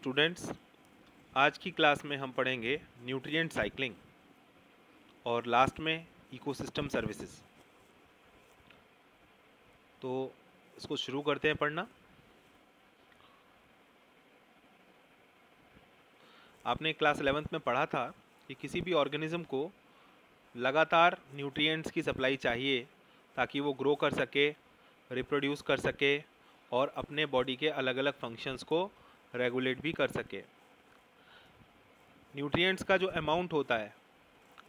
Students, आज की class में हम पढ़ेंगे न्यूट्रिएंट साइक्लिंग और लास्ट में इकोसिस्टम सर्विसेज। तो इसको शुरू करते हैं पढ़ना। आपने क्लास 11th में पढ़ा था कि किसी भी ऑर्गेनिज्म को लगातार न्यूट्रिएंट्स की सप्लाई चाहिए ताकि वो ग्रो कर सके, रिप्रोड्यूस कर सके और अपने बॉडी के अलग अलग फंक्शंस को रेगुलेट भी कर सके। न्यूट्रिएंट्स का जो अमाउंट होता है,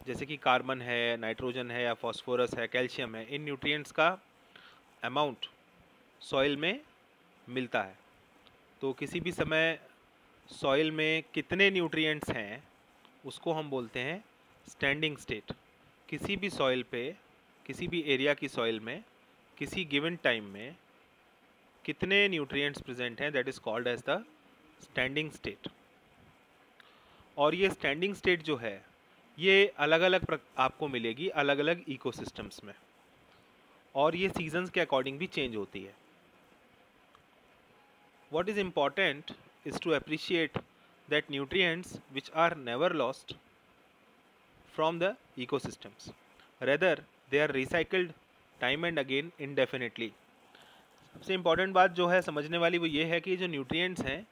जैसे कि कार्बन है, नाइट्रोजन है या फास्फोरस है, कैल्शियम है, इन न्यूट्रिएंट्स का अमाउंट सॉइल में मिलता है। तो किसी भी समय सॉइल में कितने न्यूट्रिएंट्स हैं उसको हम बोलते हैं स्टैंडिंग स्टेट। किसी भी सॉइल पे, किसी भी एरिया की सॉइल में किसी गिवन टाइम में कितने न्यूट्रिएंट्स प्रेजेंट हैं, that is called as the standing state. और ये स्टैंडिंग स्टेट जो है ये अलग अलग आपको मिलेगी अलग अलग इकोसिस्टम्स में, और ये सीजन्स के अकॉर्डिंग भी चेंज होती है। What is important is to appreciate that nutrients which are never lost from the ecosystems, rather they are recycled time and again indefinitely। सबसे इम्पॉर्टेंट बात जो है समझने वाली वो ये है कि जो न्यूट्रिएंट्स हैं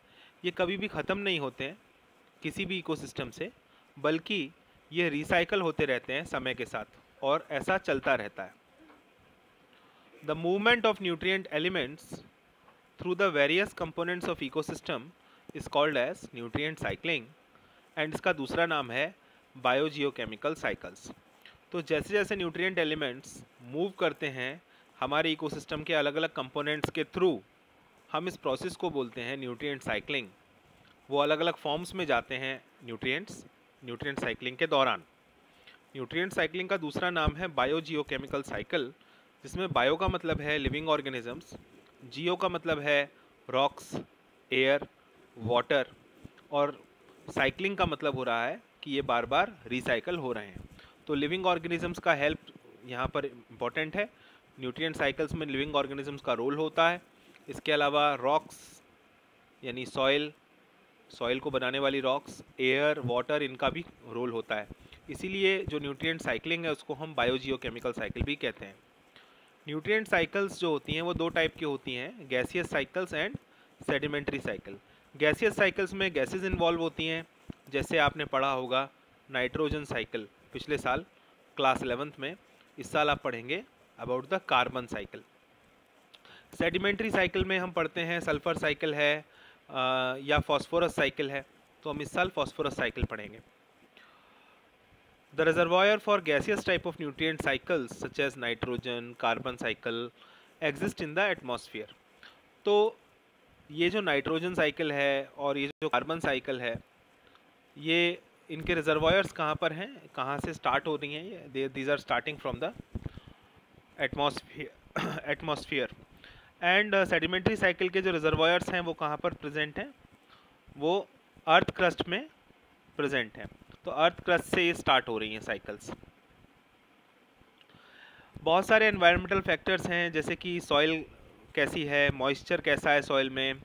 ये कभी भी ख़त्म नहीं होते हैं किसी भी इकोसिस्टम से, बल्कि ये रिसाइकल होते रहते हैं समय के साथ, और ऐसा चलता रहता है। The movement of nutrient elements through the various components of ecosystem is called as nutrient cycling, and इसका दूसरा नाम है बायोजियोकेमिकल साइकिल्स। तो जैसे जैसे न्यूट्रिएंट एलिमेंट्स मूव करते हैं हमारे इकोसिस्टम के अलग अलग कंपोनेंट्स के थ्रू, हम इस प्रोसेस को बोलते हैं न्यूट्रिएंट साइक्लिंग। वो अलग अलग फॉर्म्स में जाते हैं न्यूट्रिएंट साइक्लिंग के दौरान। न्यूट्रिएंट साइक्लिंग का दूसरा नाम है बायोजियोकेमिकल साइकिल, जिसमें बायो का मतलब है लिविंग ऑर्गेनिजम्स, जियो का मतलब है रॉक्स, एयर, वाटर, और साइक्लिंग का मतलब हो रहा है कि ये बार बार रिसाइकल हो रहे हैं। तो लिविंग ऑर्गेनिजम्स का हेल्प यहाँ पर इम्पॉर्टेंट है। न्यूट्रिएंट साइकिल्स में लिविंग ऑर्गेनिजम्स का रोल होता है। इसके अलावा रॉक्स यानी सॉइल को बनाने वाली रॉक्स, एयर, वाटर, इनका भी रोल होता है। इसीलिए जो न्यूट्रिएंट साइक्लिंग है उसको हम बायोजियोकेमिकल साइकिल भी कहते हैं। न्यूट्रिएंट साइकिल्स जो होती हैं वो दो टाइप की होती हैं, gaseous cycles and sedimentary cycle. Gaseous cycles में गैसेस इन्वॉल्व होती हैं, जैसे आपने पढ़ा होगा नाइट्रोजन साइकिल पिछले साल क्लास 11th में। इस साल आप पढ़ेंगे about the carbon cycle. Sedimentary cycle में हम पढ़ते हैं सल्फर साइकिल है या फॉस्फोरस साइकिल है, तो हम इस साल फॉस्फोरस साइकिल पढ़ेंगे। The reservoir for gaseous type of nutrient cycles such as nitrogen, carbon cycle exist in the atmosphere। तो ये जो नाइट्रोजन साइकिल है और ये जो कार्बन साइकिल है, ये इनके रिजर्वायर्स कहाँ पर हैं, कहाँ से स्टार्ट हो रही हैं? These are starting from the atmosphere. And sedimentary cycle के जो रिजर्वायर्स हैं वो कहाँ पर प्रेजेंट हैं? वो अर्थ क्रस्ट में प्रेजेंट हैं। तो अर्थ क्रस्ट से ये स्टार्ट हो रही हैं साइकिल्स। बहुत सारे एनवायरमेंटल फैक्टर्स हैं, जैसे कि सॉइल कैसी है, मॉइस्चर कैसा है सॉइल में,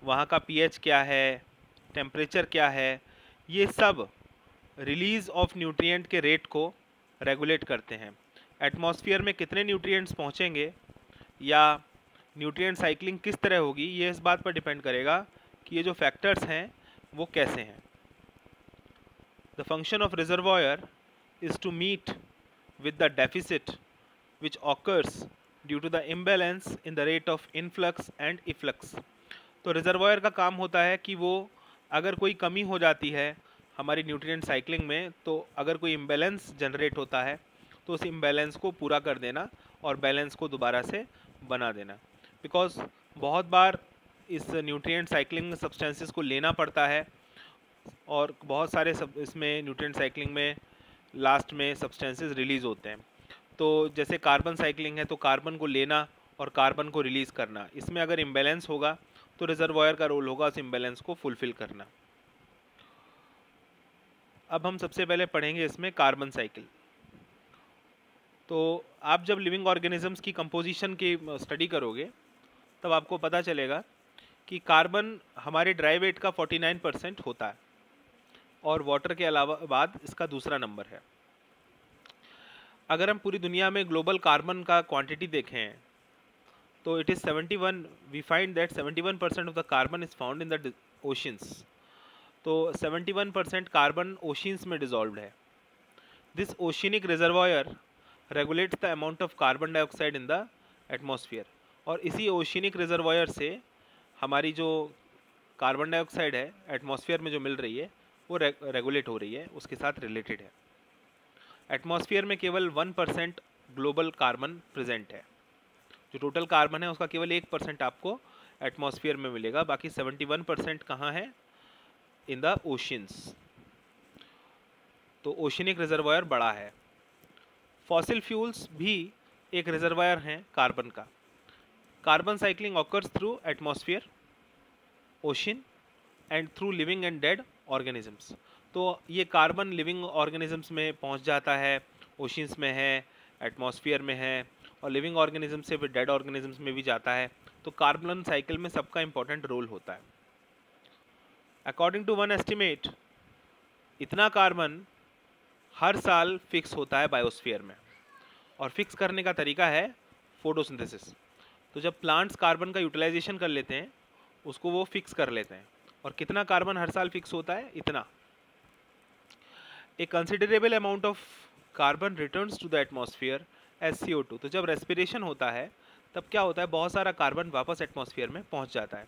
वहाँ का पीएच क्या है, टेम्परेचर क्या है, ये सब रिलीज़ ऑफ न्यूट्रिएंट के रेट को रेगुलेट करते हैं। एटमॉस्फेयर में कितने न्यूट्रिएंट्स पहुँचेंगे या न्यूट्रिएंट साइक्लिंग किस तरह होगी, ये इस बात पर डिपेंड करेगा कि ये जो फैक्टर्स हैं वो कैसे हैं। The function of reservoir is to meet with the deficit which occurs due to the imbalance in the rate of influx and efflux। तो रिजर्वायर का काम होता है कि वो अगर कोई कमी हो जाती है हमारी न्यूट्रिएंट साइक्लिंग में, तो अगर कोई इम्बैलेंस जनरेट होता है तो उस इम्बैलेंस को पूरा कर देना और बैलेंस को दोबारा से बना देना। बिकॉज बहुत बार इस न्यूट्रिएंट साइक्लिंग में सब्सटेंसेस को लेना पड़ता है, और बहुत सारे इसमें न्यूट्रिएंट साइक्लिंग में लास्ट में सब्सटेंसेस रिलीज़ होते हैं। तो जैसे कार्बन साइक्लिंग है तो कार्बन को लेना और कार्बन को रिलीज़ करना, इसमें अगर इम्बैलेंस होगा तो रिजर्वायर का रोल होगा उस इम्बैलेंस को फुलफ़िल करना। अब हम सबसे पहले पढ़ेंगे इसमें कार्बन साइकिल। तो आप जब लिविंग ऑर्गेनिजम्स की कंपोजिशन की स्टडी करोगे तब आपको पता चलेगा कि कार्बन हमारे ड्राई वेट का 49% होता है और वाटर के अलावा बाद इसका दूसरा नंबर है। अगर हम पूरी दुनिया में ग्लोबल कार्बन का क्वांटिटी देखें तो it is 71, we find that 71% of the carbon is found in the oceans. तो 71% कार्बन ओशंस में डिजॉल्व्ड है। This oceanic reservoir regulates the amount of carbon dioxide in the atmosphere, और इसी oceanic reservoir से हमारी जो कार्बन डाइऑक्साइड है atmosphere में जो मिल रही है वो रेगुलेट हो रही है, उसके साथ रिलेटेड है। एटमॉस्फेयर में केवल 1% ग्लोबल कार्बन प्रेजेंट है। जो टोटल कार्बन है उसका केवल 1% आपको एटमॉस्फेयर में मिलेगा, बाकी 71% कहाँ है? इन द ओशंस। तो ओशियनिक रिजर्वायर बड़ा है। फॉसिल फ्यूल्स भी एक रिजर्वायर हैं कार्बन का। Carbon cycling occurs through atmosphere, ocean and through living and dead organisms. तो ये कार्बन लिविंग ऑर्गेनिजम्स में पहुंच जाता है, ओशंस में है, एटमॉस्फेयर में है, और लिविंग ऑर्गेनिज्म से फिर डेड ऑर्गेनिजम्स में भी जाता है। तो कार्बन साइकिल में सबका इंपॉर्टेंट रोल होता है। अकॉर्डिंग टू वन एस्टिमेट, इतना कार्बन हर साल फिक्स होता है बायोस्फीयर में, और फिक्स करने का तरीका है फोटोसिंथेसिस। तो जब प्लांट्स कार्बन का यूटिलाइजेशन कर लेते हैं उसको वो फिक्स कर लेते हैं। और कितना कार्बन हर साल फिक्स होता है? इतना। A considerable amount of carbon returns to the atmosphere as CO2। तो जब रेस्पिरेशन होता है तब क्या होता है? बहुत सारा कार्बन वापस एटमॉस्फेयर में पहुंच जाता है।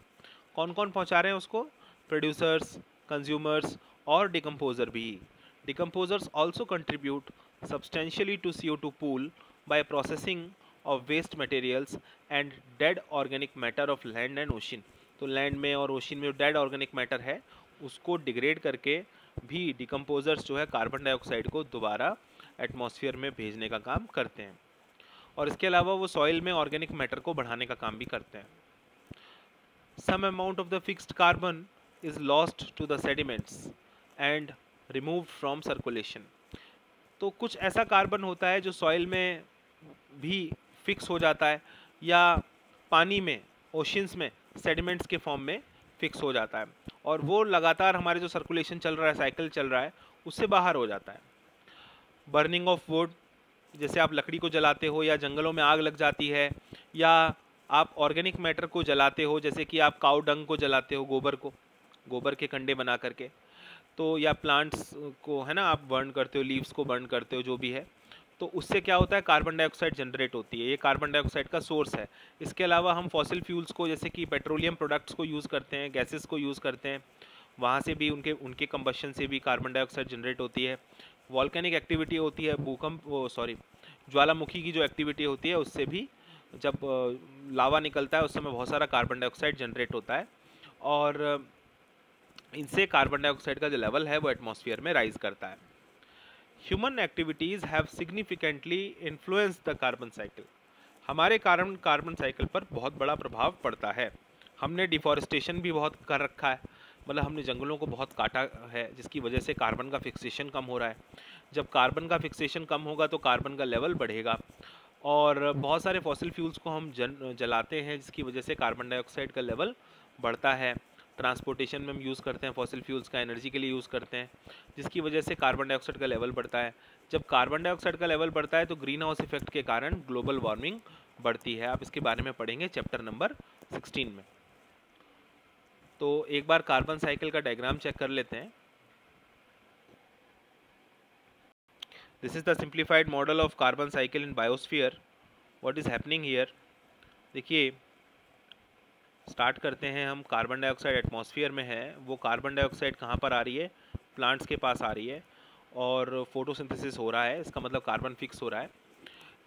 कौन कौन पहुंचा रहे हैं उसको? प्रोड्यूसर्स, कंज्यूमर्स और डिकम्पोजर भी। Decomposers also contribute substantially to CO2 pool by processing of waste materials and dead organic matter of land and ocean। तो लैंड में और ओशन में जो डेड ऑर्गेनिक मैटर है उसको डिग्रेड करके भी डिकम्पोजर्स जो है कार्बन डाइऑक्साइड को दोबारा एटमॉस्फेयर में भेजने का काम करते हैं। और इसके अलावा वो सॉइल में ऑर्गेनिक मैटर को बढ़ाने का काम भी करते हैं। Some amount of the fixed carbon is lost to the sediments and removed from circulation. तो कुछ ऐसा कार्बन होता है जो सॉइल में भी फिक्स हो जाता है या पानी में, ओशंस में सेडिमेंट्स के फॉर्म में फिक्स हो जाता है, और वो लगातार हमारे जो सर्कुलेशन चल रहा है, साइकिल चल रहा है, उससे बाहर हो जाता है। बर्निंग ऑफ वुड, जैसे आप लकड़ी को जलाते हो या जंगलों में आग लग जाती है, या आप ऑर्गेनिक मैटर को जलाते हो, जैसे कि आप काऊ डंग को जलाते हो, गोबर के कंडे बना करके, तो या प्लांट्स को है ना आप बर्न करते हो, लीव्स को बर्न करते हो, जो भी है, तो उससे क्या होता है? कार्बन डाइऑक्साइड जनरेट होती है। ये कार्बन डाइऑक्साइड का सोर्स है। इसके अलावा हम फॉसिल फ्यूल्स को, जैसे कि पेट्रोलियम प्रोडक्ट्स को यूज़ करते हैं, गैसेस को यूज़ करते हैं, वहाँ से भी उनके कंबशन से भी कार्बन डाइऑक्साइड जनरेट होती है। वॉल्केनिक एक्टिविटी होती है, ज्वालामुखी की जो एक्टिविटी होती है उससे भी जब लावा निकलता है उस समय बहुत सारा कार्बन डाइऑक्साइड जनरेट होता है, और इनसे कार्बन डाइऑक्साइड का जो लेवल है वो एटमॉस्फेयर में राइज करता है। Human activities have significantly influence the carbon cycle. हमारे कारण कार्बन साइकिल पर बहुत बड़ा प्रभाव पड़ता है। हमने डिफॉरेस्टेशन भी बहुत कर रखा है, मतलब हमने जंगलों को बहुत काटा है, जिसकी वजह से कार्बन का फिक्सेशन कम हो रहा है। जब कार्बन का फिक्सेशन कम होगा तो कार्बन का लेवल बढ़ेगा, और बहुत सारे फॉसिल फ्यूल्स को हम जलाते हैं, जिसकी वजह से कार्बन डाइऑक्साइड का लेवल बढ़ता है। ट्रांसपोर्टेशन में हम यूज़ करते हैं फॉसिल फ्यूल्स का, एनर्जी के लिए यूज़ करते हैं, जिसकी वजह से कार्बन डाइऑक्साइड का लेवल बढ़ता है। जब कार्बन डाइऑक्साइड का लेवल बढ़ता है तो ग्रीन हाउस इफेक्ट के कारण ग्लोबल वार्मिंग बढ़ती है। आप इसके बारे में पढ़ेंगे चैप्टर नंबर 16 में। तो एक बार कार्बन साइकिल का डायग्राम चेक कर लेते हैं। This is the simplified model of carbon cycle in biosphere. What is happening here? देखिए, स्टार्ट करते हैं हम। कार्बन डाइऑक्साइड एटमॉस्फेयर में है, वो कार्बन डाइऑक्साइड कहाँ पर आ रही है? प्लांट्स के पास आ रही है, और फोटोसिंथेसिस हो रहा है, इसका मतलब कार्बन फिक्स हो रहा है।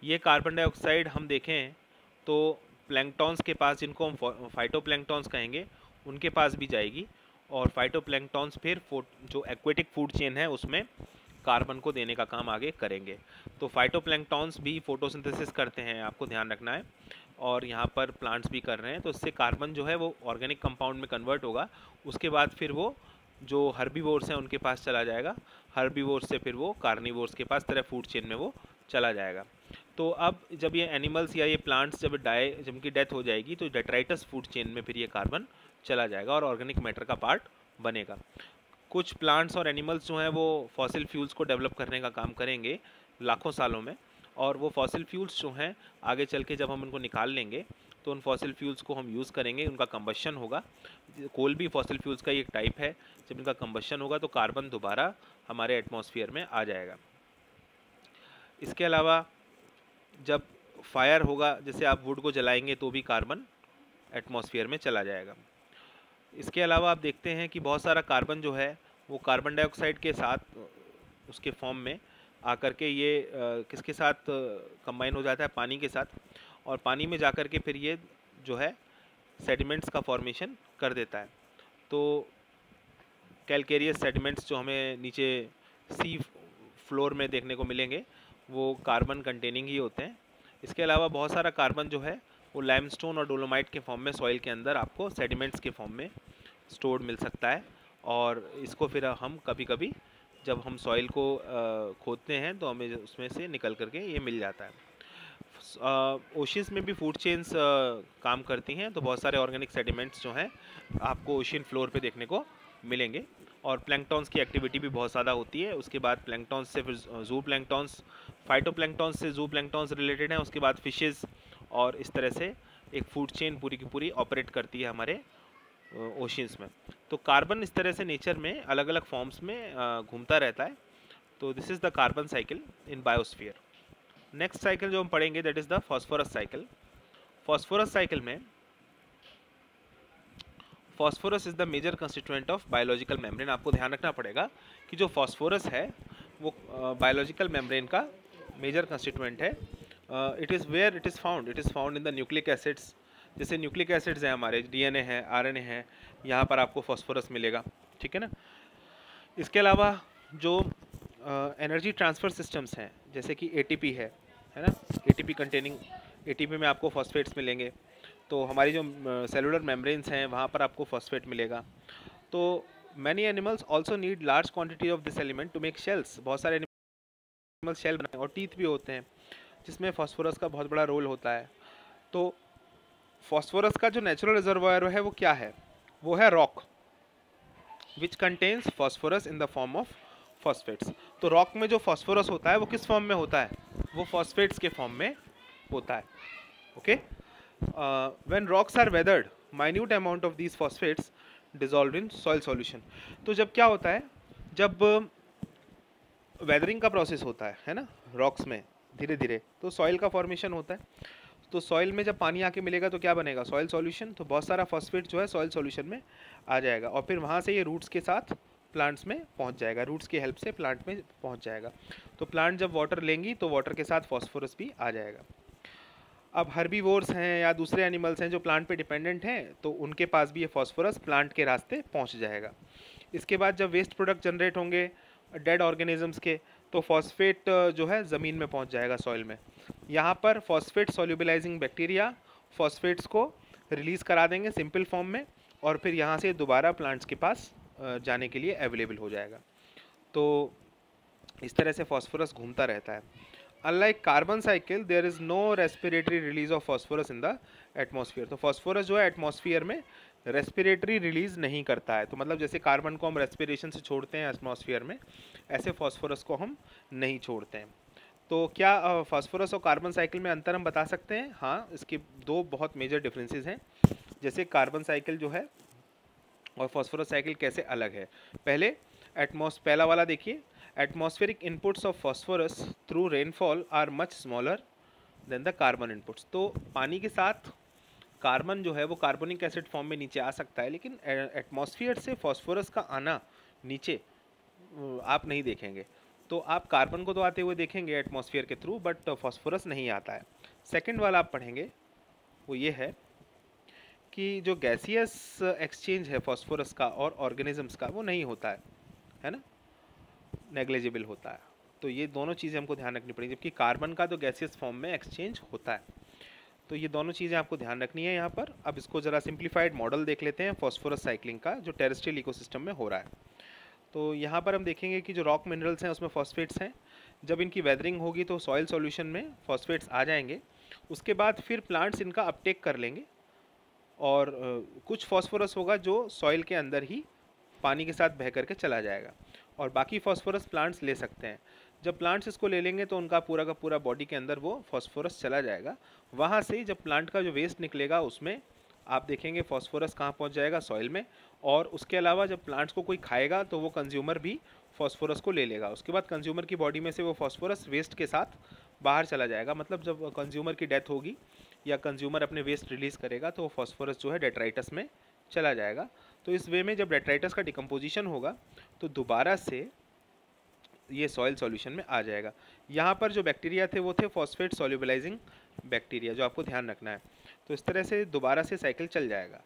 ये कार्बन डाइऑक्साइड हम देखें तो प्लैंक्टॉन्स के पास, जिनको हम फाइटोप्लैंक्टॉन्स कहेंगे, उनके पास भी जाएगी, और फाइटोप्लैंक्टॉन्स फिर जो एक्वेटिक फूड चेन है उसमें कार्बन को देने का काम आगे करेंगे। तो फाइटोप्लैंक्टॉन्स भी फोटोसिंथेसिस करते हैं, आपको ध्यान रखना है, और यहाँ पर प्लांट्स भी कर रहे हैं। तो इससे कार्बन जो है वो ऑर्गेनिक कंपाउंड में कन्वर्ट होगा। उसके बाद फिर वो जो हर्बीवोर्स हैं उनके पास चला जाएगा, हर्बीवोर्स से फिर वो कार्निवोर्स के पास, तरह फूड चेन में वो चला जाएगा। तो अब जब ये एनिमल्स या ये प्लांट्स जब इनकी डेथ हो जाएगी तो डेट्राइटस फूड चेन में फिर ये कार्बन चला जाएगा और ऑर्गेनिक मैटर का पार्ट बनेगा। कुछ प्लांट्स और एनिमल्स जो हैं वो फॉसिल फ्यूल्स को डेवलप करने का काम करेंगे लाखों सालों में, और वो फॉसिल फ्यूल्स जो हैं आगे चल के जब हम उनको निकाल लेंगे तो उन फॉसिल फ्यूल्स को हम यूज़ करेंगे, उनका कंबशन होगा। कोल भी फॉसिल फ्यूल्स का ही एक टाइप है। जब इनका कंबशन होगा तो कार्बन दोबारा हमारे एटमॉस्फेयर में आ जाएगा। इसके अलावा जब फायर होगा, जैसे आप वुड को जलाएंगे तो भी कार्बन एटमॉस्फेयर में चला जाएगा। इसके अलावा आप देखते हैं कि बहुत सारा कार्बन जो है वो कार्बन डाइऑक्साइड के साथ उसके फॉर्म में आकर के ये किसके साथ कंबाइन हो जाता है, पानी के साथ, और पानी में जाकर के फिर ये जो है सेडिमेंट्स का फॉर्मेशन कर देता है। तो कैलकेरियस सेडिमेंट्स जो हमें नीचे सी फ्लोर में देखने को मिलेंगे वो कार्बन कंटेनिंग ही होते हैं। इसके अलावा बहुत सारा कार्बन जो है वो लाइमस्टोन और डोलोमाइट के फॉर्म में सॉइल के अंदर आपको सेडिमेंट्स के फॉर्म में स्टोर्ड मिल सकता है, और इसको फिर हम कभी कभी जब हम सॉइल को खोदते हैं तो हमें उसमें से निकल करके ये मिल जाता है। ओशियंस में भी फूड चेन्स काम करती हैं, तो बहुत सारे ऑर्गेनिक सेडिमेंट्स जो हैं आपको ओशियन फ्लोर पे देखने को मिलेंगे, और प्लैंक्टॉन्स की एक्टिविटी भी बहुत ज़्यादा होती है। उसके बाद प्लैंक्टॉन्स से फिर जू प्लैंक्टॉन्स, फाइटोप्लैंक्टॉन्स से जू प्लैंक्टॉन्स रिलेटेड हैं, उसके बाद फिशेस, और इस तरह से एक फूड चेन पूरी की पूरी ऑपरेट करती है हमारे ओशियंस में। तो कार्बन इस तरह से नेचर में अलग अलग फॉर्म्स में घूमता रहता है। तो this is the carbon cycle in biosphere. Next cycle जो हम पढ़ेंगे that is the phosphorus cycle. Phosphorus cycle में phosphorus is the major constituent of biological membrane. आपको ध्यान रखना पड़ेगा कि जो फॉस्फोरस है वो बायोलॉजिकल मेम्ब्रेन का मेजर कंस्टिट्यूएंट है। It is where it is found in the nucleic acids. जैसे न्यूक्लिक एसिड्स हैं हमारे, डीएनए है, आरएनए है, यहाँ पर आपको फॉस्फोरस मिलेगा, ठीक है ना। इसके अलावा जो एनर्जी ट्रांसफ़र सिस्टम्स हैं जैसे कि एटीपी है ना, एटीपी कंटेनिंग, एटीपी में आपको फॉस्फेट्स मिलेंगे। तो हमारी जो सेलुलर मेम्ब्रेन्स हैं वहाँ पर आपको फॉस्फेट मिलेगा। तो many animals also need large quantity of this element to make shells. बहुत सारे एनिमल शेल बनाते हैं, और टीथ भी होते हैं जिसमें फॉस्फोरस का बहुत बड़ा रोल होता है। तो फॉस्फोरस का जो नेचुरल रिजर्वायर है वो क्या है, वो है rock, which contains phosphorus in the form of phosphates. तो रॉक में जो फॉस्फोरस होता है वो किस फॉर्म में होता है, वो फॉस्फेट्स के फॉर्म में होता है। Okay, when rocks are weathered minute amount of these phosphates dissolve in soil solution. तो जब क्या होता है, जब वेदरिंग का प्रोसेस होता है ना रॉक्स में धीरे धीरे, तो सॉइल का फॉर्मेशन होता है। तो सॉइल में जब पानी आके मिलेगा तो क्या बनेगा, सॉइल सॉल्यूशन। तो बहुत सारा फॉस्फेट जो है सॉइल सॉल्यूशन में आ जाएगा, और फिर वहाँ से ये रूट्स के साथ प्लांट्स में पहुँच जाएगा, रूट्स की हेल्प से प्लांट में पहुँच जाएगा। तो प्लांट जब वाटर लेंगी तो वाटर के साथ फॉस्फोरस भी आ जाएगा। अब हर्बीवोर्स हैं या दूसरे एनिमल्स हैं जो प्लांट पे डिपेंडेंट हैं, तो उनके पास भी ये फॉस्फोरस प्लांट के रास्ते पहुँच जाएगा। इसके बाद जब वेस्ट प्रोडक्ट जनरेट होंगे डेड ऑर्गेनिजम्स के, तो फॉस्फेट जो है ज़मीन में पहुंच जाएगा सॉइल में। यहाँ पर फॉस्फेट सोल्यूबलाइजिंग बैक्टीरिया फॉस्फेट्स को रिलीज़ करा देंगे सिंपल फॉर्म में, और फिर यहाँ से दोबारा प्लांट्स के पास जाने के लिए अवेलेबल हो जाएगा। तो इस तरह से फॉस्फोरस घूमता रहता है। Unlike carbon cycle there is no respiratory release of phosphorus in the atmosphere. तो फॉस्फोरस जो है एटमॉस्फेयर में रेस्पिरेटरी रिलीज़ नहीं करता है। तो मतलब जैसे कार्बन को हम रेस्पिरेशन से छोड़ते हैं एटमॉस्फेयर में, ऐसे फॉस्फोरस को हम नहीं छोड़ते हैं। तो क्या फॉस्फोरस और कार्बन साइकिल में अंतर हम बता सकते हैं? हाँ, इसके दो बहुत मेजर डिफरेंसेस हैं। जैसे कार्बन साइकिल जो है और फॉस्फोरस साइकिल कैसे अलग है। पहले पहला वाला देखिए, atmospheric inputs of phosphorus through rainfall are much smaller than the carbon inputs. तो पानी के साथ कार्बन जो है वो कार्बोनिक एसिड फॉर्म में नीचे आ सकता है, लेकिन एटमॉस्फेयर से फॉस्फोरस का आना नीचे आप नहीं देखेंगे। तो आप कार्बन को तो आते हुए देखेंगे एटमॉस्फेयर के थ्रू, बट फॉस्फोरस नहीं आता है। सेकंड वाला आप पढ़ेंगे वो ये है कि जो गैसियस एक्सचेंज है फॉस्फोरस का और ऑर्गेनिजम्स का वो नहीं होता है ना, नेग्लिजिबल होता है। तो ये दोनों चीज़ें हमको ध्यान रखनी पड़ेगी, जबकि कार्बन का तो गैसियस फॉर्म में एक्सचेंज होता है। तो ये दोनों चीज़ें आपको ध्यान रखनी है यहाँ पर। अब इसको ज़रा सिंप्लीफाइड मॉडल देख लेते हैं फॉस्फोरस साइक्लिंग का जो टेरेस्ट्रियल इकोसिस्टम में हो रहा है। तो यहाँ पर हम देखेंगे कि जो रॉक मिनरल्स हैं उसमें फॉस्फेट्स हैं। जब इनकी वेदरिंग होगी तो सॉइल सॉल्यूशन में फॉस्फेट्स आ जाएंगे। उसके बाद फिर प्लांट्स इनका अपटेक कर लेंगे और कुछ फॉस्फोरस होगा जो सॉइल के अंदर ही पानी के साथ बह करके चला जाएगा, और बाकी फॉस्फोरस प्लांट्स ले सकते हैं। जब प्लांट्स इसको ले लेंगे तो उनका पूरा का पूरा बॉडी के अंदर वो फॉस्फोरस चला जाएगा। वहाँ से जब प्लांट का जो वेस्ट निकलेगा उसमें आप देखेंगे फॉस्फोरस कहाँ पहुँच जाएगा, सॉइल में। और उसके अलावा जब प्लांट्स को कोई खाएगा तो वो कंज्यूमर भी फॉस्फोरस को ले लेगा। उसके बाद कंज्यूमर की बॉडी में से वो फॉस्फोरस वेस्ट के साथ बाहर चला जाएगा। मतलब जब कंज्यूमर की डेथ होगी या कंज्यूमर अपने वेस्ट रिलीज़ करेगा तो वो फॉस्फोरस जो है डेट्राइटस में चला जाएगा। तो इस वे में जब डेट्राइटस का डिकम्पोजिशन होगा तो दोबारा से ये सॉइल सॉल्यूशन में आ जाएगा। यहाँ पर जो बैक्टीरिया थे वो थे फॉस्फेट सॉल्युबलाइजिंग बैक्टीरिया, जो आपको ध्यान रखना है। तो इस तरह से दोबारा से साइकिल चल जाएगा।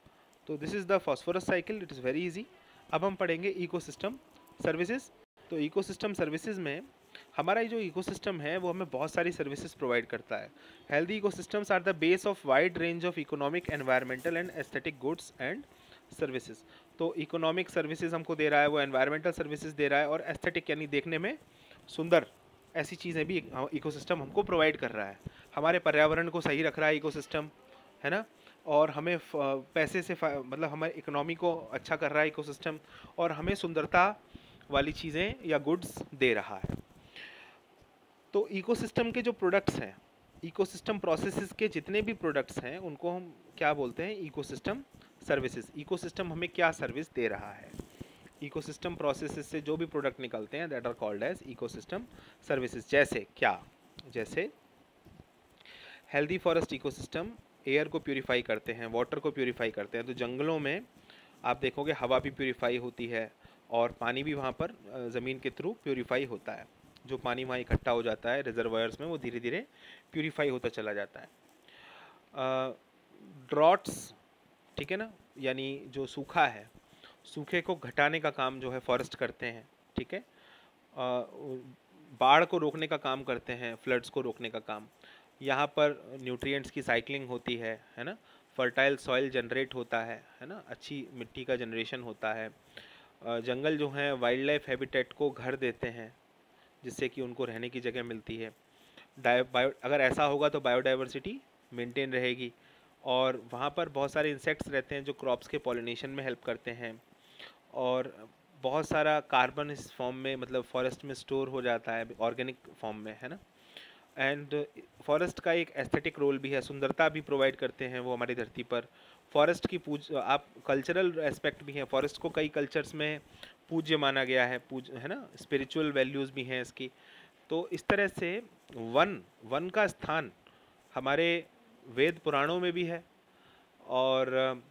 तो this is the phosphorus cycle, it is very easy. अब हम पढ़ेंगे इकोसिस्टम सर्विसेज। तो इकोसिस्टम सर्विसेज में हमारा ये जो इकोसिस्टम है वो हमें बहुत सारी सर्विसेज प्रोवाइड करता है। Healthy ecosystems are the base of wide range of economic, environmental and aesthetic goods and services. तो इकोनॉमिक सर्विसेज हमको दे रहा है, वो एनवायरमेंटल सर्विसेज दे रहा है, और एस्थेटिक यानी देखने में सुंदर ऐसी चीज़ें भी इकोसिस्टम हमको प्रोवाइड कर रहा है। हमारे पर्यावरण को सही रख रहा है इकोसिस्टम, है ना। और हमें पैसे से मतलब हमारे इकोनॉमी को अच्छा कर रहा है इकोसिस्टम, और हमें सुंदरता वाली चीज़ें या गुड्स दे रहा है। तो इकोसिस्टम के जो प्रोडक्ट्स हैं, इकोसिस्टम प्रोसेसेस के जितने भी प्रोडक्ट्स हैं उनको हम क्या बोलते हैं, इकोसिस्टम सर्विसेज। इकोसिस्टम हमें क्या सर्विस दे रहा है, इकोसिस्टम प्रोसेसेस से जो भी प्रोडक्ट निकलते हैं that are called as ecosystem services. जैसे क्या, जैसे हेल्दी फॉरेस्ट इकोसिस्टम एयर को प्यूरिफाई करते हैं, वाटर को प्यूरिफाई करते हैं। तो जंगलों में आप देखोगे हवा भी प्यूरिफाई होती है और पानी भी वहाँ पर ज़मीन के थ्रू प्यूरिफाई होता है। जो पानी वहाँ इकट्ठा हो जाता है रिजर्वायर्स में वो धीरे धीरे प्यूरिफाई होता चला जाता है। ड्रॉट्स, ठीक है ना, यानी जो सूखा है, सूखे को घटाने का काम जो है फॉरेस्ट करते हैं, ठीक है। बाढ़ को रोकने का काम करते हैं, फ्लड्स को रोकने का काम। यहाँ पर न्यूट्रिएंट्स की साइकिलिंग होती है ना, फर्टाइल सॉइल जनरेट होता है ना, अच्छी मिट्टी का जनरेशन होता है। जंगल जो हैं वाइल्ड लाइफ हैबिटेट को घर देते हैं जिससे कि उनको रहने की जगह मिलती है। अगर ऐसा होगा तो बायोडाइवर्सिटी मेंटेन रहेगी, और वहाँ पर बहुत सारे इंसेक्ट्स रहते हैं जो क्रॉप्स के पॉलिनेशन में हेल्प करते हैं, और बहुत सारा कार्बन इस फॉर्म में मतलब फॉरेस्ट में स्टोर हो जाता है ऑर्गेनिक फॉर्म में, है ना। एंड फॉरेस्ट का एक एस्थेटिक रोल भी है, सुंदरता भी प्रोवाइड करते हैं वो हमारी धरती पर। फॉरेस्ट की आप कल्चरल एस्पेक्ट भी हैं, फॉरेस्ट को कई कल्चर्स में पूज्य माना गया है, है ना, स्पिरिचुअल वैल्यूज़ भी हैं इसकी। तो इस तरह से वन का स्थान हमारे वेद पुराणों में भी है, और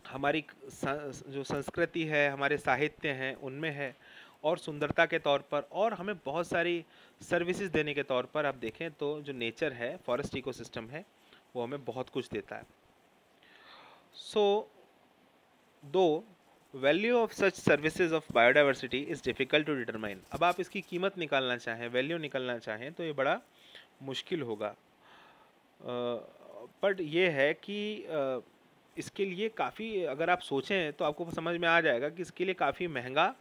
हमारी जो संस्कृति है, हमारे साहित्य हैं उनमें है, और सुंदरता के तौर पर, और हमें बहुत सारी सर्विसेज देने के तौर पर आप देखें तो जो नेचर है, फॉरेस्ट इकोसिस्टम है, वो हमें बहुत कुछ देता है। So the value of such services of biodiversity is difficult to determine. अब आप इसकी कीमत निकालना चाहें, वैल्यू निकालना चाहें तो ये बड़ा मुश्किल होगा। बट ये है कि इसके लिए काफ़ी, अगर आप सोचें तो आपको समझ में आ जाएगा कि इसके लिए काफ़ी महंगा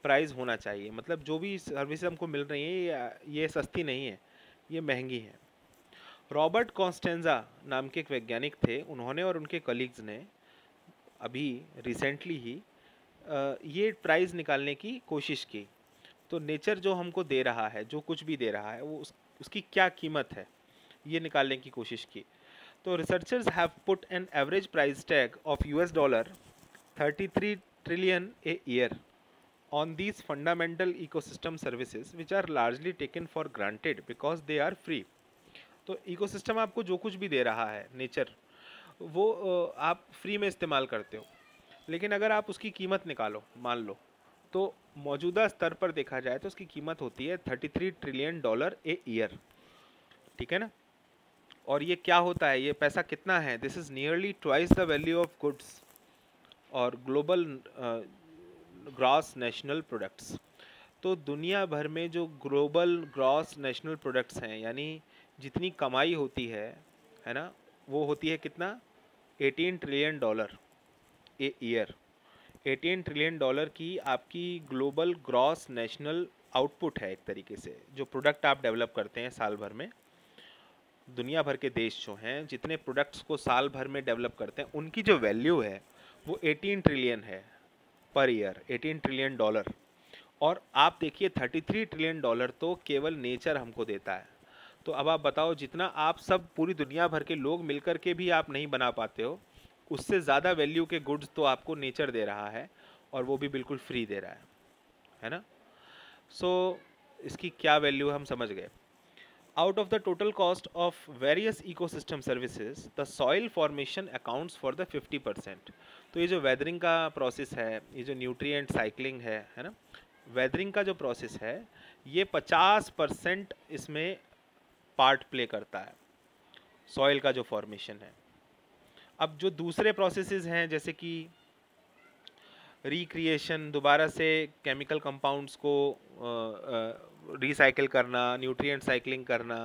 प्राइस होना चाहिए। मतलब जो भी सर्विस हमको मिल रही हैं ये सस्ती नहीं है, ये महंगी है। रॉबर्ट कॉन्स्टेंजा नाम के एक वैज्ञानिक थे, उन्होंने और उनके कलीग्स ने अभी रिसेंटली ही ये प्राइस निकालने की कोशिश की। तो नेचर जो हमको दे रहा है, जो कुछ भी दे रहा है, वो उसकी क्या कीमत है, ये निकालने की कोशिश की। तो researchers have put an average price tag of $33 trillion a year on these fundamental ecosystem services which are largely taken for granted because they are free। तो इकोसिस्टम आपको जो कुछ भी दे रहा है नेचर, वो आप फ्री में इस्तेमाल करते हो, लेकिन अगर आप उसकी कीमत निकालो मान लो, तो मौजूदा स्तर पर देखा जाए तो उसकी कीमत होती है $33 ट्रिलियन ए ईयर, ठीक है ना। और ये क्या होता है, ये पैसा कितना है, this is nearly twice the value of goods और ग्लोबल ग्रॉस नेशनल प्रोडक्ट्स। तो दुनिया भर में जो ग्लोबल ग्रॉस नेशनल प्रोडक्ट्स हैं, यानी जितनी कमाई होती है ना, वो होती है कितना, $18 ट्रिलियन ए ईयर। $18 ट्रिलियन की आपकी ग्लोबल ग्रॉस नेशनल आउटपुट है एक तरीके से, जो प्रोडक्ट आप डेवलप करते हैं साल भर में, दुनिया भर के देश जो हैं, जितने प्रोडक्ट्स को साल भर में डेवलप करते हैं, उनकी जो वैल्यू है वो 18 ट्रिलियन है पर ईयर, 18 ट्रिलियन डॉलर। और आप देखिए 33 ट्रिलियन डॉलर तो केवल नेचर हमको देता है। तो अब आप बताओ, जितना आप सब पूरी दुनिया भर के लोग मिलकर के भी आप नहीं बना पाते हो, उससे ज़्यादा वैल्यू के गुड्स तो आपको नेचर दे रहा है, और वो भी बिल्कुल फ्री दे रहा है ना। सो इसकी क्या वैल्यू हम समझ गए। Out of the total cost of various ecosystem services, the soil formation accounts for the 50%। तो ये जो वेदरिंग का प्रोसेस है, ये जो न्यूट्रिएंट साइक्लिंग है ना, वेदरिंग का जो प्रोसेस है, ये 50% इसमें पार्ट प्ले करता है, सॉइल का जो फॉर्मेशन है। अब जो दूसरे प्रोसेसेस हैं, जैसे कि रिक्रिएशन, दोबारा से केमिकल कंपाउंड्स को रिसाइकिल करना, न्यूट्रिएंट साइक्लिंग करना,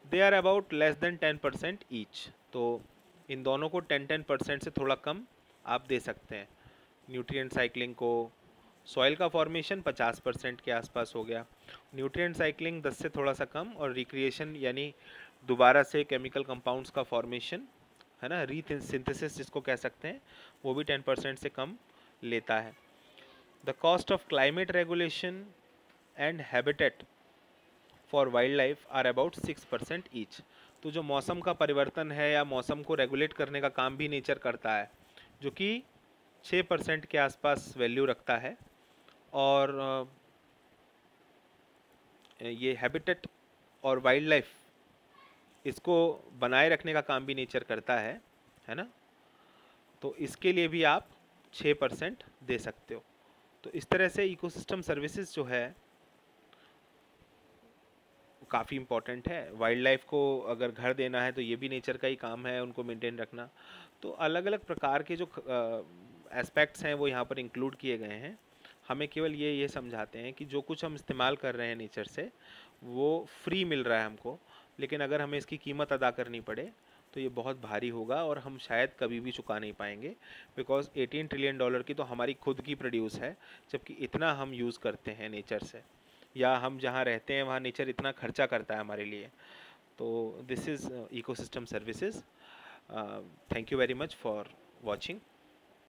they are about less than 10% each. तो इन दोनों को 10% से थोड़ा कम आप दे सकते हैं। न्यूट्रिएंट साइक्लिंग को, सॉइल का फॉर्मेशन 50% के आसपास हो गया, न्यूट्रिएंट साइक्लिंग 10 से थोड़ा सा कम, और रिक्रिएशन यानी दोबारा से केमिकल कंपाउंड्स का फॉर्मेशन है ना, रीसिंथेसिस जिसको कह सकते हैं, वो भी 10% से कम लेता है। The cost of climate regulation and habitat for wildlife are about 6% each. तो जो मौसम का परिवर्तन है या मौसम को रेगुलेट करने का काम भी नेचर करता है, जो कि 6% के आसपास वैल्यू रखता है। और ये हैबिटेट और वाइल्ड लाइफ, इसको बनाए रखने का काम भी नेचर करता है ना। तो इसके लिए भी आप 6% दे सकते हो। तो इस तरह से इकोसिस्टम सर्विसेज जो है काफ़ी इम्पॉर्टेंट है। वाइल्ड लाइफ को अगर घर देना है तो ये भी नेचर का ही काम है, उनको मेंटेन रखना। तो अलग अलग प्रकार के जो एस्पेक्ट्स हैं वो यहाँ पर इंक्लूड किए गए हैं। हमें केवल ये समझाते हैं कि जो कुछ हम इस्तेमाल कर रहे हैं नेचर से, वो फ्री मिल रहा है हमको, लेकिन अगर हमें इसकी कीमत अदा करनी पड़े तो ये बहुत भारी होगा, और हम शायद कभी भी चुका नहीं पाएंगे, बिकॉज 18 ट्रिलियन डॉलर की तो हमारी खुद की प्रोड्यूस है, जबकि इतना हम यूज़ करते हैं नेचर से, या हम जहाँ रहते हैं वहाँ नेचर इतना खर्चा करता है हमारे लिए। तो this is ecosystem services. Thank you very much for watching.